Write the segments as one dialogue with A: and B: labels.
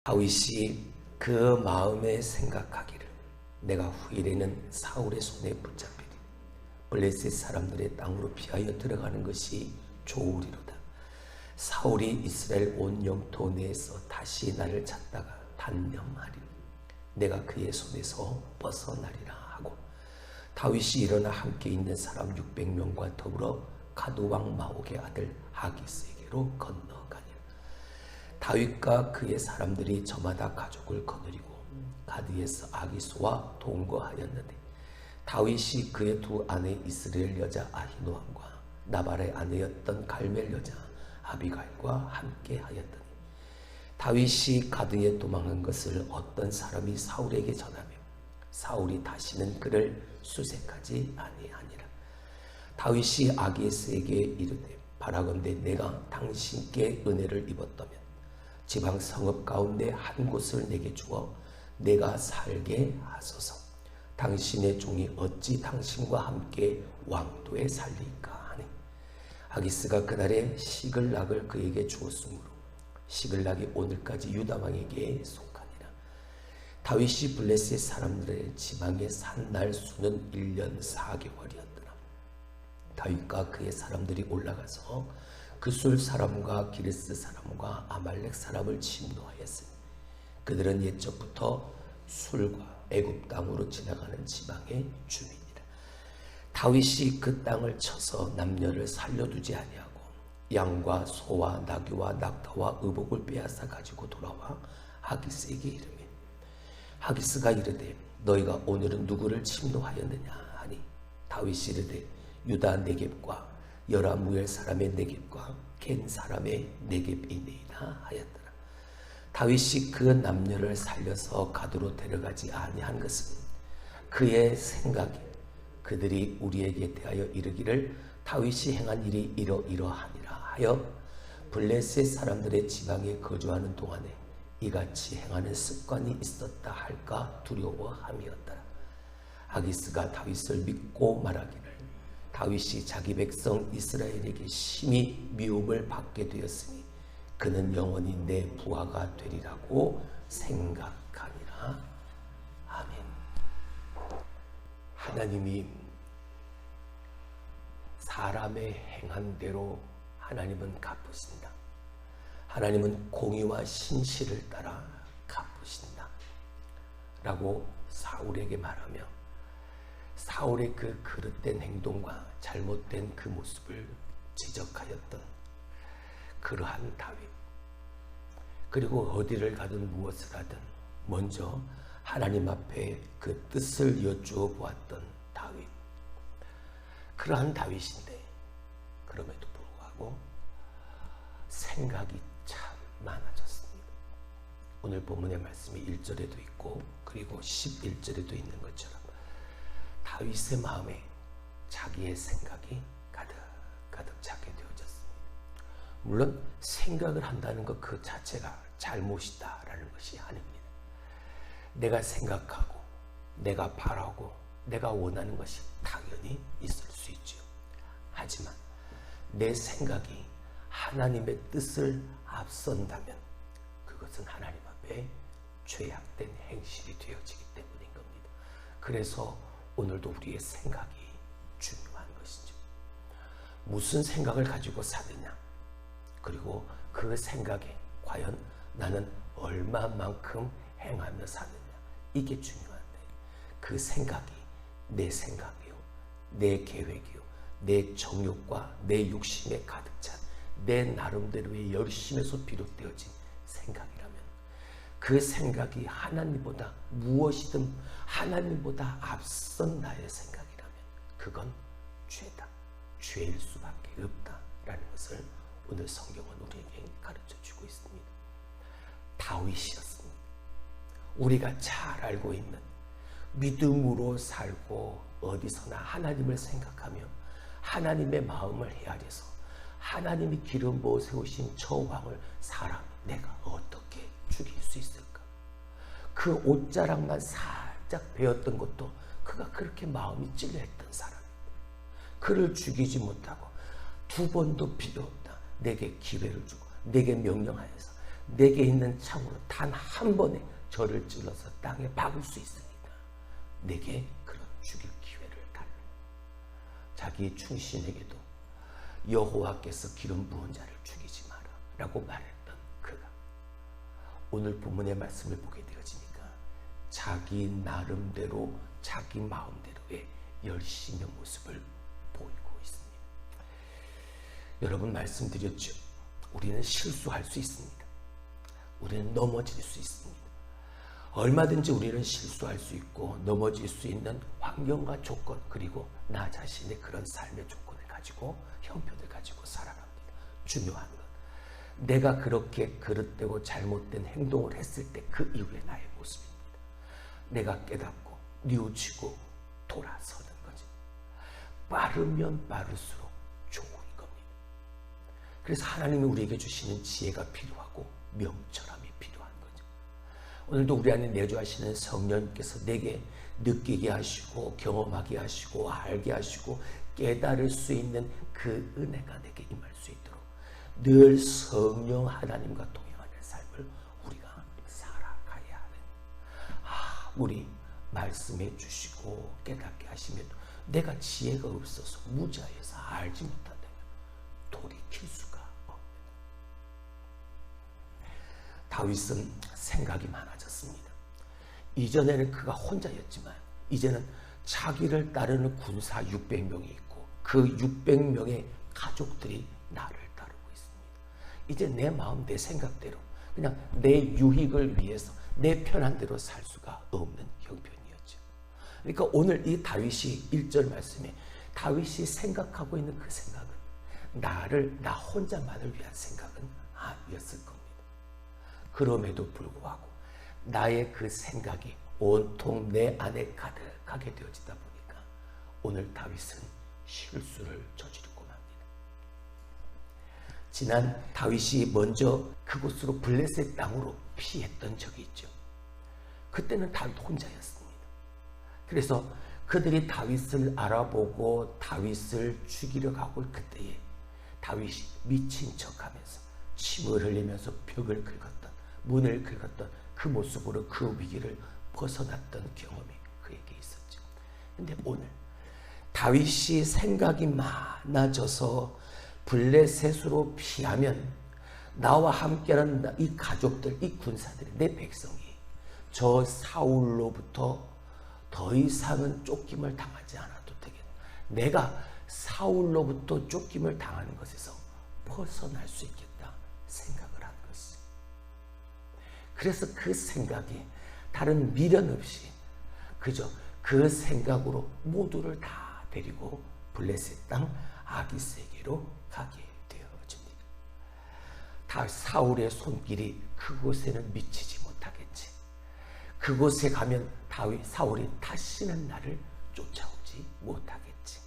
A: 다윗이 그 마음에 생각하기를 내가 후일에는 사울의 손에 붙잡히리 블레셋 사람들의 땅으로 피하여 들어가는 것이 좋으리로다. 사울이 이스라엘 온 영토 내에서 다시 나를 찾다가 단념하리니 내가 그의 손에서 벗어나리라 하고 다윗이 일어나 함께 있는 사람 600명과 더불어 가드왕 마옥의 아들 하기스에게로 건너가니라. 다윗과 그의 사람들이 저마다 가족을 거느리고 가드에서 아기스와 동거하였는데 다윗이 그의 두 아내 이스라엘 여자 아히노함과 나발의 아내였던 갈멜 여자 아비가일과 함께 하였더니 다윗이 가드에 도망한 것을 어떤 사람이 사울에게 전하며 사울이 다시는 그를 수색하지 아니하니라. 다윗이 아기스에게 이르되 바라건대 내가 당신께 은혜를 입었다면 지방 성읍 가운데 한 곳을 내게 주어 내가 살게 하소서. 당신의 종이 어찌 당신과 함께 왕도에 살리까 하니 아기스가 그날에 시글락을 그에게 주었으므로 시글락이 오늘까지 유다 왕에게 속하니라. 다윗이 블레셋 사람들의 지방에 산 날 수는 1년 4개월이었더라. 다윗과 그의 사람들이 올라가서 그술 사람과 기르스 사람과 아말렉 사람을 침노하였으니 그들은 옛적부터 술과 애굽 땅으로 지나가는 지방의 주민이라. 다윗이 그 땅을 쳐서 남녀를 살려두지 아니하고 양과 소와 나귀와 낙타와 의복을 빼앗아 가지고 돌아와 하기스에게 이르매 하기스가 이르되 너희가 오늘은 누구를 침노하였느냐 하니 다윗이 이르되 유다 네겝과 여라무엘 사람의 네겝과 겐 사람의 네겝이니이다 하였더라. 다윗이 그 남녀를 살려서 가드로 데려가지 아니한 것은 그의 생각이 그들이 우리에게 대하여 이르기를 다윗이 행한 일이 이러이러하니라 하여 블레셋 사람들의 지방에 거주하는 동안에 이같이 행하는 습관이 있었다 할까 두려워함이었더라. 아기스가 다윗을 믿고 말하기를 다윗이 자기 백성 이스라엘에게 심히 미움을 받게 되었으니 그는 영원히 내 부하가 되리라고 생각하니라. 아멘. 하나님이 사람의 행한 대로 하나님은 갚으신다. 하나님은 공의와 신실을 따라 갚으신다 라고 사울에게 말하며 사울의 그 그릇된 행동과 잘못된 그 모습을 지적하였던 그러한 다윗, 그리고 어디를 가든 무엇을 하든 먼저 하나님 앞에 그 뜻을 여쭈어 보았던 다윗, 그러한 다윗인데 그럼에도 불구하고 생각이 참 많아졌습니다. 오늘 본문의 말씀이 1절에도 있고 그리고 11절에도 있는 것처럼 다윗의 마음에 자기의 생각이 가득 차게 되어졌습니다. 물론 생각을 한다는 것 그 자체가 잘못이다라는 것이 아닙니다. 내가 생각하고 내가 바라고 내가 원하는 것이 당연히 있을 수 있죠. 하지만 내 생각이 하나님의 뜻을 앞선다면 그것은 하나님 앞에 죄악된 행실이 되어지기 때문인 겁니다. 그래서 오늘도 우리의 생각이 중요한 것이죠. 무슨 생각을 가지고 사느냐, 그리고 그 생각에 과연 나는 얼마만큼 행하며 사느냐, 이게 중요한데 그 생각이 내 생각이요, 내 계획이요, 내 정욕과 내 욕심에 가득 찬 내 나름대로의 열심에서 비롯되어진 생각이라면 그 생각이 하나님보다 무엇이든 하나님보다 앞선 나의 생각이라면 그건 죄다, 죄일 수밖에 없다라는 것을 오늘 성경은 우리에게 가르쳐주고 있습니다. 다윗이었습니다. 우리가 잘 알고 있는 믿음으로 살고 어디서나 하나님을 생각하며 하나님의 마음을 헤아려서 하나님이 기름 부어 세우신 저 왕을 사람이 내가 어떻게 죽일 수 있을까? 그 옷자락만 살짝 베었던 것도 그가 그렇게 마음이 찔려했던 사람입니다. 그를 죽이지 못하고 두 번도 필요 없다, 내게 기회를 주고 내게 명령하여서 내게 있는 창으로 단 한 번에 저를 찔러서 땅에 박을 수 있으니까 내게 그런 죽일 기회를 달라. 자기 충신에게도 여호와께서 기름 부은 자를 죽이지 마라 라고 말했던 그가 오늘 본문의 말씀을 보게 되어지니까 자기 나름대로 자기 마음대로의 열심의 모습을 보이고 있습니다. 여러분 말씀드렸죠. 우리는 실수할 수 있습니다. 우리는 넘어질 수 있습니다. 얼마든지 우리는 실수할 수 있고 넘어질 수 있는 환경과 조건 그리고 나 자신의 그런 삶의 조건을 가지고 형편을 가지고 살아갑니다. 중요한 건 내가 그렇게 그릇되고 잘못된 행동을 했을 때 그 이후의 나의 모습입니다. 내가 깨닫고 뉘우치고 돌아서는 거지. 빠르면 빠를수록 좋은 겁니다. 그래서 하나님이 우리에게 주시는 지혜가 필요하고 명철함이 필요한 거죠. 오늘도 우리 안에 내주하시는 성령님께서 내게 느끼게 하시고 경험하게 하시고 알게 하시고 깨달을 수 있는 그 은혜가 내게 임할 수 있도록 늘 성령 하나님과 동행하는 삶을 우리가 살아가야 하는. 우리 말씀해 주시고 깨닫게 하시면 내가 지혜가 없어서 무지하여서 알지 못한다면 돌이킬 수가 없습니다. 다윗은 생각이 많아졌습니다. 이전에는 그가 혼자였지만 이제는 자기를 따르는 군사 600명이 있고 그 600명의 가족들이 나를 따르고 있습니다. 이제 내 마음 내 생각대로 그냥 내 유익을 위해서 내 편한 대로 살 수가 없는 형편이었죠. 그러니까 오늘 이 다윗이 1절 말씀에 다윗이 생각하고 있는 그 생각은 나 혼자만을 위한 생각은 아니었을 겁니다. 그럼에도 불구하고 나의 그 생각이 온통 내 안에 가득하게 되어지다 보니까 오늘 다윗은 실수를 저지르고 맙니다. 지난 다윗이 먼저 그곳으로 블레셋 땅으로 피했던 적이 있죠. 그때는 다윗 혼자였습니다. 그래서 그들이 다윗을 알아보고 다윗을 죽이려 가고 그때에 다윗이 미친 척하면서 침을 흘리면서 벽을 긁었던 문을 긁었던 그 모습으로 그 위기를 벗어났던 경험이 그에게 있었죠. 근데 오늘 다윗이 생각이 많아져서 블레셋으로 피하면 나와 함께하는 이 가족들, 이 군사들이, 내 백성이 저 사울로부터 더 이상은 쫓김을 당하지 않아도 되겠다. 내가 사울로부터 쫓김을 당하는 것에서 벗어날 수 있겠다 생각을 한 것이. 그래서 그 생각이 다른 미련 없이 그저 그 생각으로 모두를 다 데리고 블레셋 땅 아기스에게로 가게 되어집니다. 다 사울의 손길이 그곳에는 미치지 못하겠지. 그곳에 가면 사울이 다시는 나를 쫓아오지 못하겠지.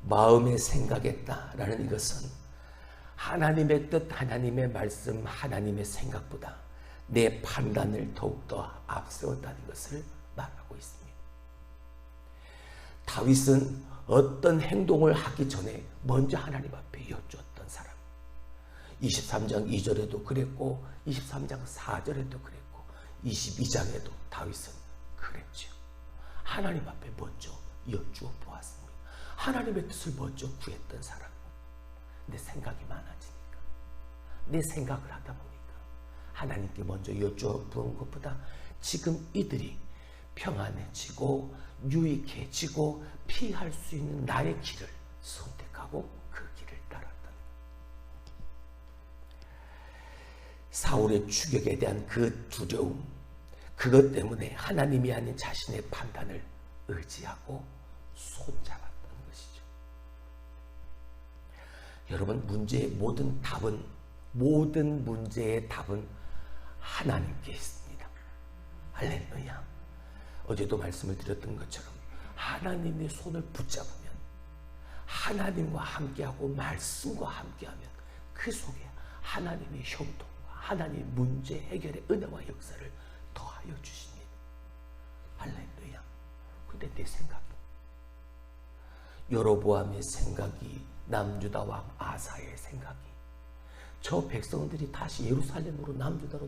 A: 마음에 생각했다라는 이것은 하나님의 뜻, 하나님의 말씀, 하나님의 생각보다 내 판단을 더욱더 앞세웠다는 것을 말하고 있습니다. 다윗은 어떤 행동을 하기 전에 먼저 하나님 앞에 여쭈었던 사람. 23장 2절에도 그랬고 23장 4절에도 그랬고 22장에도 다윗은 그랬죠. 하나님 앞에 먼저 여쭈어 보았습니다. 하나님의 뜻을 먼저 구했던 사람. 내 생각이 많아지니까 내 생각을 하다 보니까 하나님께 먼저 여쭈어 부은 것보다 지금 이들이 평안해지고 유익해지고 피할 수 있는 나의 길을 선택하고 그 길을 따랐던 사울의 추격에 대한 그 두려움, 그것 때문에 하나님이 아닌 자신의 판단을 의지하고 손잡았던 것이죠. 여러분, 문제의 모든 문제의 답은 하나님께 있습니다. 할렐루야. 어제도 말씀을 드렸던 것처럼 하나님의 손을 붙잡으면, 하나님과 함께하고 말씀과 함께하면 그 속에 하나님의 형통과 하나님의 문제 해결의 은혜와 역사를 더하여 주십니다. 할렐루야. 근데 내 생각이, 여로보암의 생각이, 남유다 왕 아사의 생각이, 저 백성들이 다시 예루살렘으로 남유다로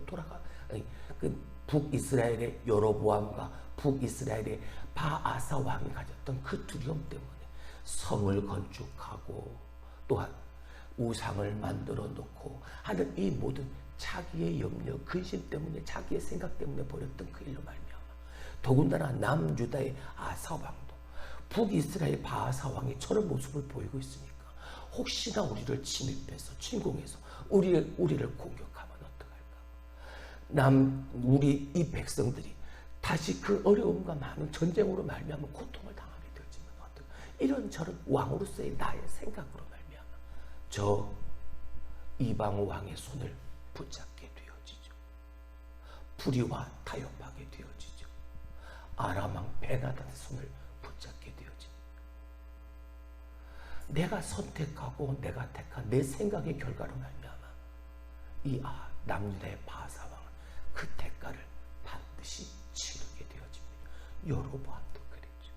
A: 그 북이스라엘의 여로보암과 북이스라엘의 바아사 왕이 가졌던 그 두려움 때문에 성을 건축하고 또한 우상을 만들어 놓고 하는 이 모든 자기의 염려, 근심 때문에 자기의 생각 때문에 벌였던 그 일로 말미암아 더군다나 남유다의 아사 왕도 북이스라엘 바아사 왕이 저런 모습을 보이고 있으니까 혹시나 우리를 침입해서 침공해서 우리를 공격하면 어떡할까? 우리 이 백성들이 다시 그 어려움과 많은 전쟁으로 말미암아 고통을 당하게 되지만 어떡? 이런저런 왕으로서의 나의 생각으로 말미암아 저 이방 왕의 손을 붙잡게 되어지죠. 불의와 타협하게 되어지죠. 아람 왕 베나단의 손을 붙잡게 되어지죠. 내가 선택하고 내가 택한 내 생각의 결과로 말미암아 이 남유다의 바사 왕은 그 대가를 반드시 치르게 되어집니다. 여로보암도 그랬죠.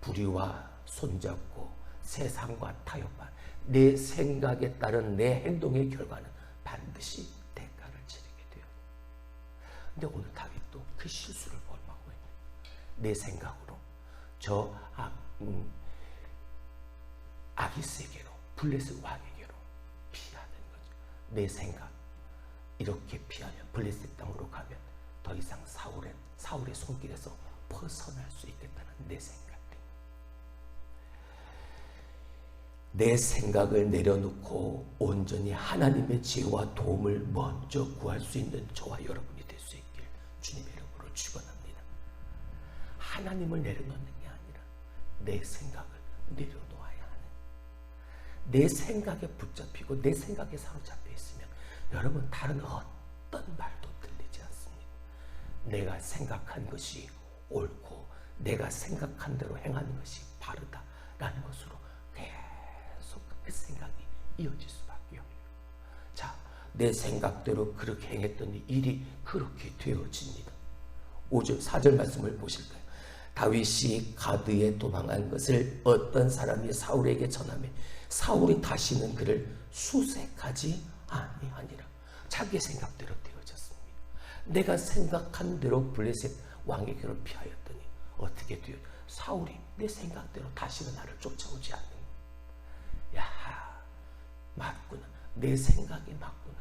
A: 불의와 손잡고 세상과 타협한 내 생각에 따른 내 행동의 결과는 반드시 대가를 치르게 돼요. 근데 오늘 다윗도 그 실수를 범하고 있는 내 생각으로 저 아기스에게로 블레셋 왕에게로 피하는 거죠. 내 생각 이렇게 피하면 블레셋 땅으로 가면 더 이상 사울의 손길에서 벗어날 수 있겠다는 내 생각 때문에 내 생각을 내려놓고 온전히 하나님의 지혜와 도움을 먼저 구할 수 있는 저와 여러분이 될 수 있길 주님의 이름으로 축원합니다. 하나님을 내려놓는 게 아니라 내 생각을 내려놓아야 하는 내 생각에 붙잡히고 내 생각에 사로잡혀 있으면 여러분 다른 어떤 말도 들리지 않습니다. 내가 생각한 것이 옳고 내가 생각한 대로 행하는 것이 바르다라는 것으로 계속 그 생각이 이어질 수밖에 없어요. 자, 내 생각대로 그렇게 행했더니 일이 그렇게 되어집니다. 5절 4절 말씀을 보실까요? 다윗이 가드에 도망한 것을 어떤 사람이 사울에게 전하며 사울이 다시는 그를 수색하지 아니하니라. 자기의 생각대로 되어졌습니다. 내가 생각한 대로 블레셋 왕에게로 피하였더니 어떻게 되어 사울이 내 생각대로 다시는 나를 쫓아오지 않는 거야. 야, 맞구나. 내 생각이 맞구나.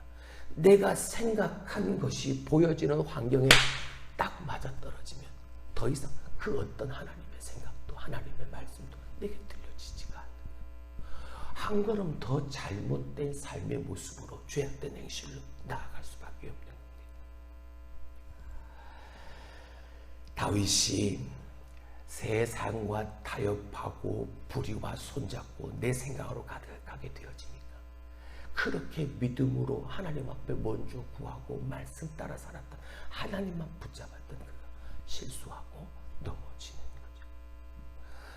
A: 내가 생각한 것이 보여지는 환경에 딱 맞아떨어지면 더 이상 그 어떤 하나님의 생각도 하나님의 말씀도 내게 들려지지가 않는 거야. 한 걸음 더 잘못된 삶의 모습으로 죄악된 행실로 나아갈 수밖에 없는 겁니다. 다윗이 세상과 타협하고 불의와 손잡고 내 생각으로 가득하게 되어지니까 그렇게 믿음으로 하나님 앞에 먼저 구하고 말씀 따라 살았던 하나님만 붙잡았던 그가 실수하고 넘어지는 거죠.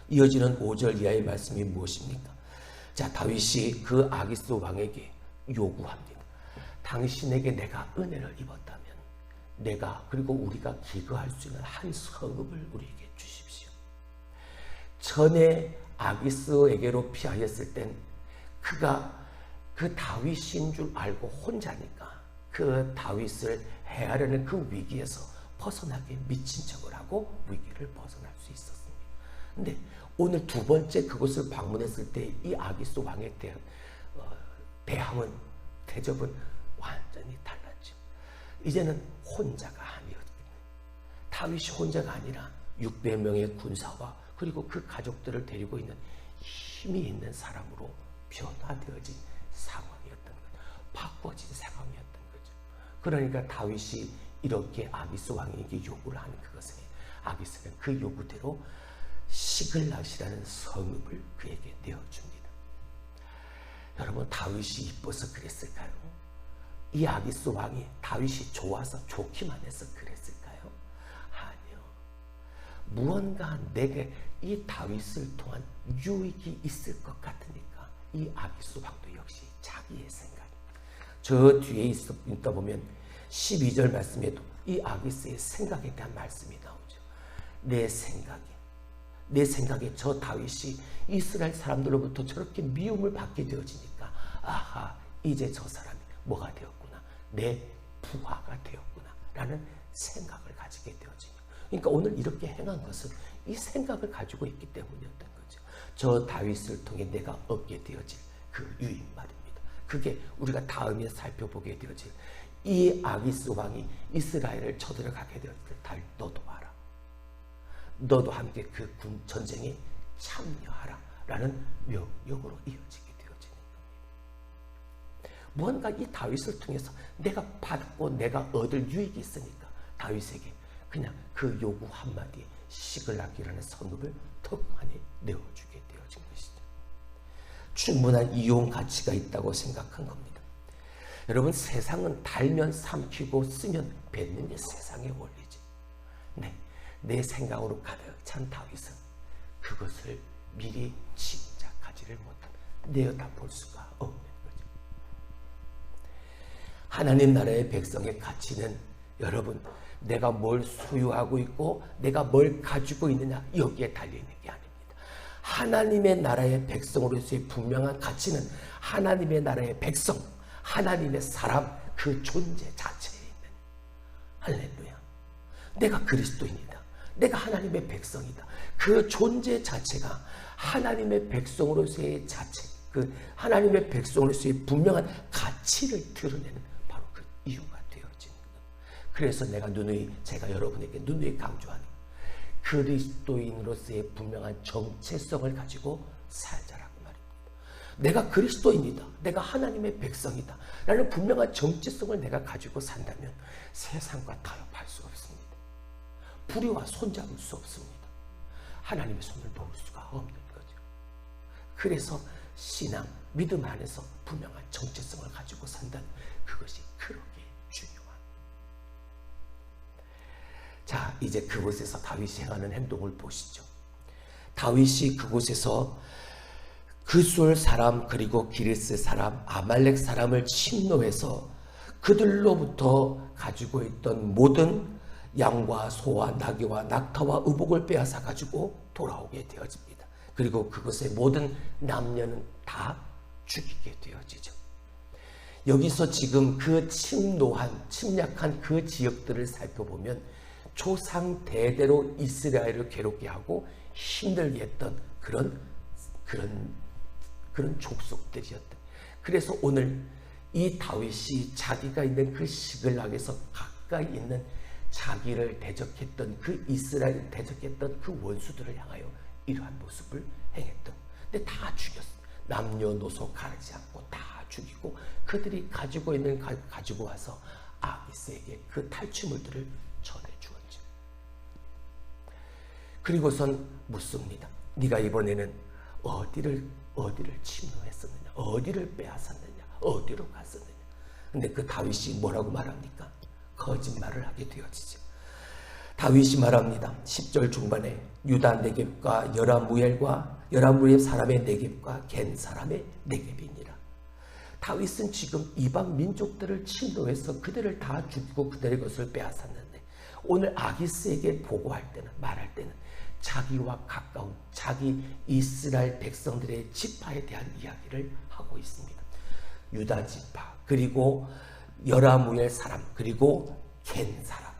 A: 이어지는 5절 이하의 말씀이 무엇입니까? 자, 다윗이 그 아기스 왕에게 요구합니다. 당신에게 내가 은혜를 입었다면 내가 그리고 우리가 기거할 수 있는 한 성읍을 우리에게 주십시오. 전에 아기스에게로 피하였을 땐 그가 그 다윗인 줄 알고 혼자니까 그 다윗을 해하려는 그 위기에서 벗어나게 미친 척을 하고 위기를 벗어날 수 있었습니다. 근데 오늘 두 번째 그곳을 방문했을 때 이 아기스 왕에 대한 대항은 대접은 완전히 달랐죠. 이제는 혼자가 아니었거든요. 다윗이 혼자가 아니라 600명의 군사와 그리고 그 가족들을 데리고 있는 힘이 있는 사람으로 변화되어진 상황이었던 거죠. 바꿔진 상황이었던 거죠. 그러니까 다윗이 이렇게 아기스 왕에게 요구를 하는 그것에 아기스는 그 요구대로 시글락이라는 성읍을 그에게 내어줍니다. 여러분, 다윗이 이뻐서 그랬을까요? 이 아기스 왕이 다윗이 좋아서 좋기만 해서 그랬을까요? 아니요. 무언가 내게 이 다윗을 통한 유익이 있을 것 같으니까 이 아기스 왕도 역시 자기의 생각. 저 뒤에 있다 보면 12절 말씀에도 이 아기스의 생각에 대한 말씀이 나오죠. 내 생각에 저 다윗이 이스라엘 사람들로부터 저렇게 미움을 받게 되어지니까 아하, 이제 저 사람이 뭐가 되었구나, 내 부하가 되었구나 라는 생각을 가지게 되어지며, 그러니까 오늘 이렇게 행한 것은 이 생각을 가지고 있기 때문이었던 거죠. 저 다윗을 통해 내가 얻게 되어질 그 유익 말입니다. 그게 우리가 다음에 살펴보게 되어질 이 아기스 왕이 이스라엘을 쳐들어가게 되었을 때 다윗 너도 와라, 너도 함께 그 군 전쟁에 참여하라 라는 명령으로 이어지게 되어지는 겁니다. 무언가 이 다윗을 통해서 내가 받고 내가 얻을 유익이 있으니까 다윗에게 그냥 그 요구 한마디에 시글락이라는 선물을 턱 안에 내어주게 되어진 것이죠. 충분한 이용 가치가 있다고 생각한 겁니다. 여러분, 세상은 달면 삼키고 쓰면 뱉는 게 세상의 원리지. 네, 내 생각으로 가득 찬 다윗은 그것을 미리 짐작하지를 못한, 내어다볼 수가 없는 거죠. 하나님 나라의 백성의 가치는 여러분, 내가 뭘 소유하고 있고 내가 뭘 가지고 있느냐 여기에 달려있는 게 아닙니다. 하나님의 나라의 백성으로서의 분명한 가치는 하나님의 나라의 백성, 하나님의 사람, 그 존재 자체에 있는, 할렐루야, 내가 그리스도인이다, 내가 하나님의 백성이다, 그 존재 자체가 하나님의 백성으로서의 자체, 그 하나님의 백성으로서의 분명한 가치를 드러내는 바로 그 이유가 되어지는 것. 그래서 제가 여러분에게 누누이 강조하는 그리스도인으로서의 분명한 정체성을 가지고 살자라고 말입니다. 내가 그리스도인이다, 내가 하나님의 백성이다 라는 분명한 정체성을 내가 가지고 산다면 세상과 타협할 수 없습니다. 불의와 손잡을 수 없습니다. 하나님의 손을 놓을 수가 없는 거죠. 그래서 신앙, 믿음 안에서 분명한 정체성을 가지고 산다는 그것이 그렇게 중요합니다. 자, 이제 그곳에서 다윗이 행하는 행동을 보시죠. 다윗이 그곳에서 그술 사람 그리고 기르스 사람 아말렉 사람을 침노해서 그들로부터 가지고 있던 모든 양과 소와 나귀와 낙타와 의복을 빼앗아 가지고 돌아오게 되어집니다. 그리고 그것의 모든 남녀는 다 죽이게 되어지죠. 여기서 지금 그 침략한 그 지역들을 살펴보면 조상 대대로 이스라엘을 괴롭게 하고 힘들게 했던 그런 족속들이었다. 그래서 오늘 이 다윗이 자기가 있는 그 시글락에서 가까이 있는 자기를 대적했던 그 이스라엘을 대적했던 그 원수들을 향하여 이러한 모습을 행했던. 근데 다 죽였어. 남녀노소 가리지 않고 다 죽이고 그들이 가지고 있는 가지고 와서 아기스에게 그 탈취물들을 전해주었죠. 그리고선 묻습니다. 네가 이번에는 어디를 침노했었느냐, 어디를 빼앗았느냐, 어디로 갔었느냐. 근데 그 다윗이 뭐라고 말합니까? 거짓말을 하게 되어지죠. 다윗이 말합니다. 10절 중반에 유다 네겝과 여라무엘 사람의 네겝과 겐 사람의 네겝이니라. 다윗은 지금 이방 민족들을 침노해서 그들을 다 죽이고 그들의 것을 빼앗았는데 오늘 아기스에게 보고할 때는, 말할 때는 자기와 가까운 자기 이스라엘 백성들의 지파에 대한 이야기를 하고 있습니다. 유다 지파, 그리고 여라무엘 사람, 그리고 겐 사람,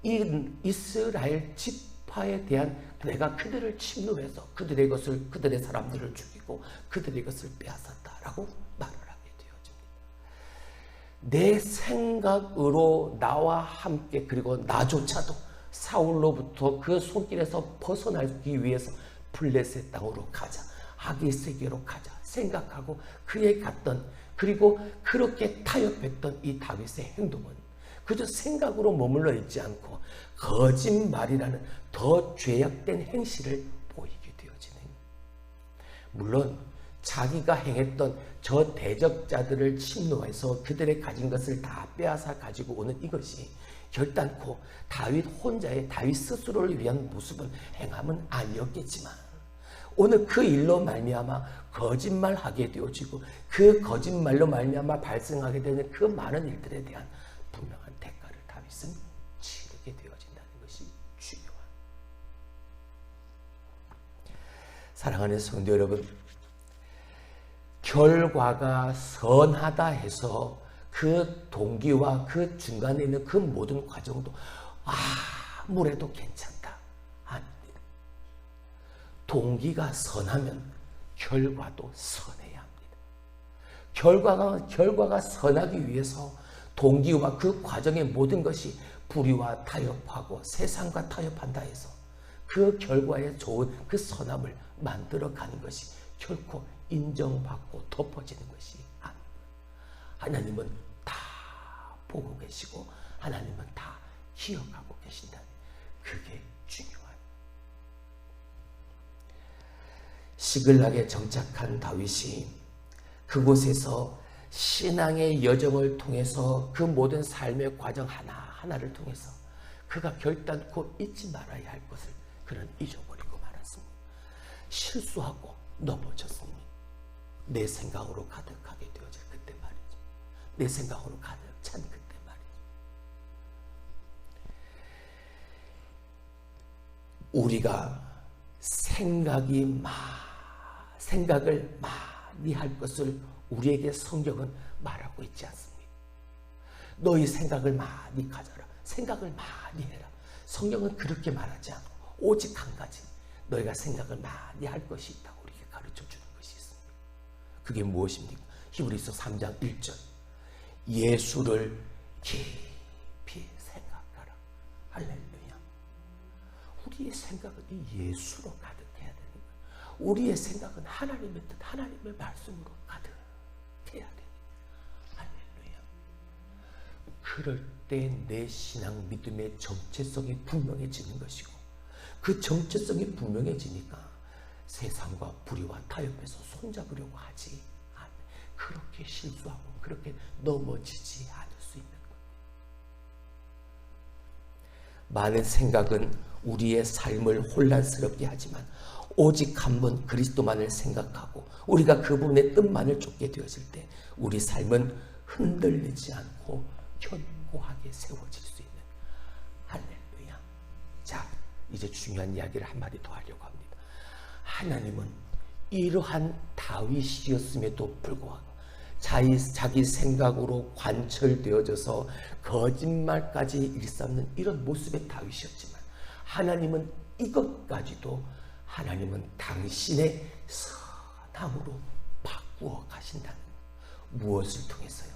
A: 이 이스라엘 지파에 대한 내가 그들을 침노해서 그들의 것을, 그들의 사람들을 죽이고 그들의 것을 빼앗았다라고 말을 하게 되어집니다. 내 생각으로 나와 함께, 그리고 나조차도 사울로부터 그 손길에서 벗어나기 위해서 블레셋 땅으로 가자, 아기스에게로 가자 생각하고 그에 갔던, 그리고 그렇게 타협했던 이 다윗의 행동은 그저 생각으로 머물러 있지 않고 거짓말이라는 더 죄악된 행실을 보이게 되어지는. 물론 자기가 행했던 저 대적자들을 침노해서 그들의 가진 것을 다 빼앗아 가지고 오는 이것이 결단코 다윗 혼자의, 다윗 스스로를 위한 모습은 행함은 아니었겠지만 오늘 그 일로 말미암아 거짓말하게 되어지고 그 거짓말로 말미암아 발생하게 되는 그 많은 일들에 대한 분명한 대가를 다윗은 치르게 되어진다는 것이 중요한. 사랑하는 성도 여러분, 결과가 선하다 해서 그 동기와 그 중간에 있는 그 모든 과정도 아무래도 괜찮다. 아닙니다. 동기가 선하면 결과도 선해야 합니다. 결과가 선하기 위해서 동기와 그 과정의 모든 것이 불의와 타협하고 세상과 타협한다 해서 그 결과에 좋은 그 선함을 만들어가는 것이 결코 인정받고 덮어지는 것이 아닙니다. 하나님은 다 보고 계시고 하나님은 다 기억하고 계신다. 그게 중요한. 시글락에 정착한 다윗이 그곳에서 신앙의 여정을 통해서 그 모든 삶의 과정 하나하나를 통해서 그가 결단코 잊지 말아야 할 것을 그는 잊어버리고 말았습니다. 실수하고 넘어졌습니다. 내 생각으로 가득하게 되어질 그때 말이죠. 내 생각으로 가득 찬 그때 말이죠. 우리가 생각을 많이 할 것을 우리에게 성경은 말하고 있지 않습니다. 너희 생각을 많이 가져라. 생각을 많이 해라. 성경은 그렇게 말하지 않고 오직 한 가지, 너희가 생각을 많이 할 것이 있다고 우리에게 가르쳐 주는 것이 있습니다. 그게 무엇입니까? 히브리서 3장 1절, 예수를 깊이 생각하라. 할렐루야. 우리의 생각은 이 예수로 가득해야 되는 거예요. 우리의 생각은 하나님의 뜻, 하나님의 말씀으로 가득해야 됩니다. 할렐루야. 그럴 때 내 신앙 믿음의 정체성이 분명해지는 것이고, 그 정체성이 분명해지니까 세상과 불의와 타협해서 손잡으려고 하지 않는, 그렇게 실수하고 그렇게 넘어지지 않을 수 있는 것. 많은 생각은 우리의 삶을 혼란스럽게 하지만 오직 한 번 그리스도만을 생각하고 우리가 그분의 뜻만을 쫓게 되어질 때 우리 삶은 흔들리지 않고 견고하게 세워질 수 있는. 할렐루야. 자, 이제 중요한 이야기를 한마디 더 하려고 합니다. 하나님은 이러한 다윗이었음에도 불구하고 자기 생각으로 관철되어져서 거짓말까지 일삼는 이런 모습의 다윗이었지만 하나님은 이것까지도 하나님은 당신의 선함으로 바꾸어 가신다는, 무엇을 통해서요?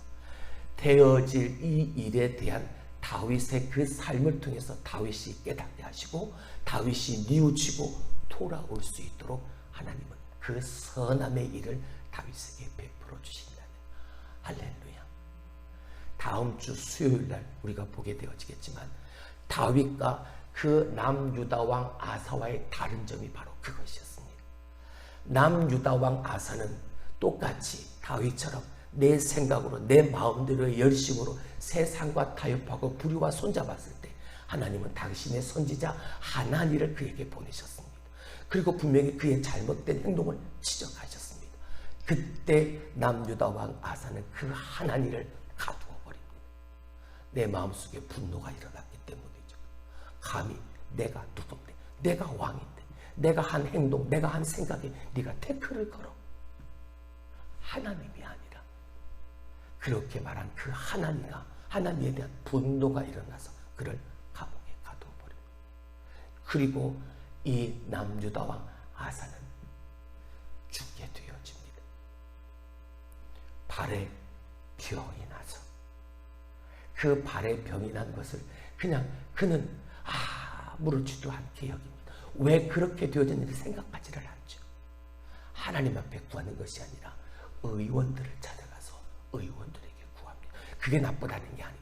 A: 되어질 이 일에 대한 다윗의 그 삶을 통해서 다윗이 깨닫게 하시고 다윗이 뉘우치고 돌아올 수 있도록 하나님은 그 선함의 일을 다윗에게 베풀어 주신다는. 할렐루야. 다음 주 수요일 날 우리가 보게 되어지겠지만 다윗과 그 남유다 왕 아사와의 다른 점이 바로 그것이었습니다. 남유다 왕 아사는 똑같이 다윗처럼 내 생각으로 내 마음대로의 열심으로 세상과 타협하고 불의와 손잡았을 때 하나님은 당신의 선지자 하나니를 그에게 보내셨습니다. 그리고 분명히 그의 잘못된 행동을 지적하셨습니다. 그때 남유다 왕 아사는 그 하나니를 가두어 버립니다. 내 마음속에 분노가 일어났기 때문이죠. 감히 내가 누군데, 내가 왕인데, 내가 한 행동, 내가 한 생각에 네가 태클을 걸어. 하나님이 아니라 그렇게 말한 그 하나님에 대한 분노가 일어나서 그를 감옥에 가두어 버립니다. 그리고 이 남유다 왕 아사는 죽게 되어집니다. 발에 병이 나서 그 발에 병이 난 것을 그냥 그는 아무렇지도 않게 여깁니다. 왜 그렇게 되어졌는지 생각하지를 않죠. 하나님 앞에 구하는 것이 아니라 의원들을 찾아가서 의원들에게 구합니다. 그게 나쁘다는 게 아닙니다.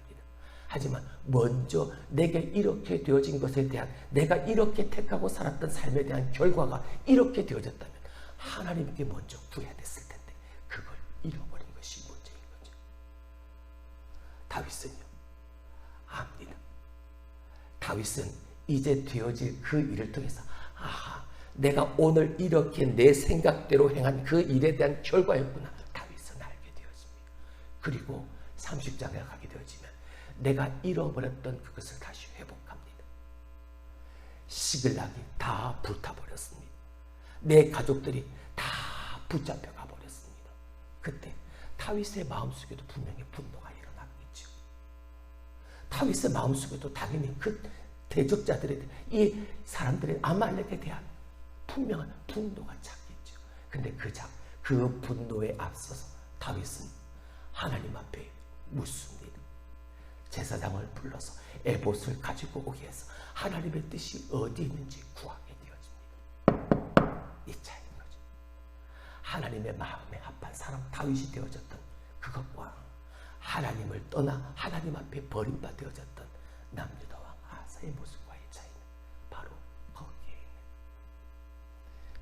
A: 하지만 먼저 내게 이렇게 되어진 것에 대한, 내가 이렇게 택하고 살았던 삶에 대한 결과가 이렇게 되어졌다면 하나님께 먼저 구해야 됐을 텐데 그걸 잃어버린 것이 문제인 거죠. 다윗은요, 압니다. 다윗은 이제 되어질 그 일을 통해서 내가 오늘 이렇게 내 생각대로 행한 그 일에 대한 결과였구나, 다윗은 알게 되었습니다. 그리고 30장에 가게 되어지면 내가 잃어버렸던 그것을 다시 회복합니다. 시글락이 다 불타버렸습니다. 내 가족들이 다 붙잡혀 가버렸습니다. 그때 다윗의 마음속에도 분명히 분노가 일어났겠죠. 다윗의 마음속에도 당연히 그 대적자들에 대해 이 사람들의 아말렉에 대한 분명한 분노가 찼겠죠. 근데 그 분노에 앞서서 다윗은 하나님 앞에 묻습니다. 제사장을 불러서 에봇을 가지고 오게 해서 하나님의 뜻이 어디 있는지 구하게 되어집니다. 이 차이인 거죠. 하나님의 마음에 합한 사람 다윗이 되어졌던 그것과 하나님을 떠나 하나님 앞에 버림받아졌던 남유다 왕 아사의 모습과의 차이는 바로 거기에 있는.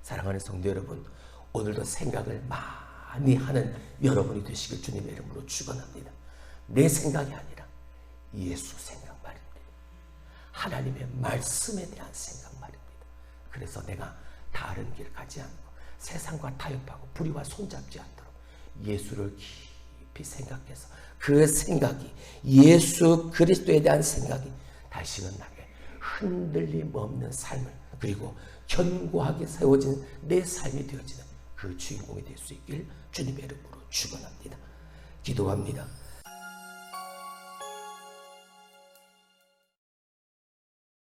A: 사랑하는 성도 여러분, 오늘도 생각을 많이 하는 여러분이 되시길 주님의 이름으로 축원합니다. 내 생각이 아니라 예수 생각 말입니다. 하나님의 말씀에 대한 생각 말입니다. 그래서 내가 다른 길 가지 않고 세상과 타협하고 불의와 손잡지 않도록 예수를 깊이 생각해서 그 생각이 예수 그리스도에 대한 생각이 다시는 나에게 흔들림 없는 삶을 그리고 견고하게 세워진 내 삶이 되어지는 그 주인공이 될 수 있길 주님의 이름으로 축원합니다. 기도합니다.